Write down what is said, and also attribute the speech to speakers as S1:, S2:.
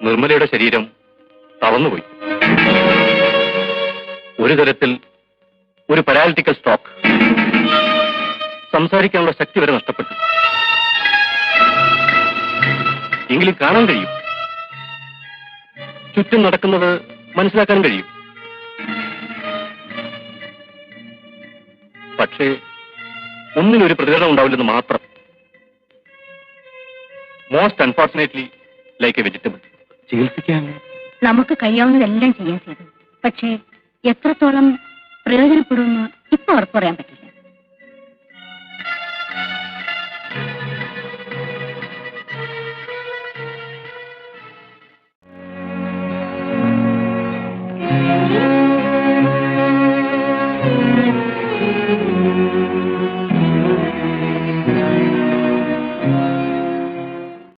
S1: നിർമ്മലയുടെ ശരീരം തളർന്നുപോയി. ഒരു തരത്തിൽ ഒരു പാരാലിറ്റിക്കൽ സ്ട്രോക്ക്. സംസാരിക്കാനുള്ള ശക്തി വരെ നഷ്ടപ്പെട്ടു. എങ്കിലും കാണാൻ കഴിയും, ചുറ്റും നടക്കുന്നത് മനസ്സിലാക്കാൻ കഴിയും. പക്ഷേ ഒന്നിനൊരു പ്രതികരണം ഉണ്ടാവില്ലെന്ന് മാത്രം. Most unfortunately like A vegetable. ചികിത്സിക്കാൻ
S2: നമുക്ക് കഴിയാവുന്നതെല്ലാം ചെയ്യാൻ ചെയ്തു. പക്ഷേ എത്രത്തോളം പ്രയോജനപ്പെടുമെന്ന് ഇപ്പൊ ഉറപ്പ് പറയാൻ പറ്റില്ല.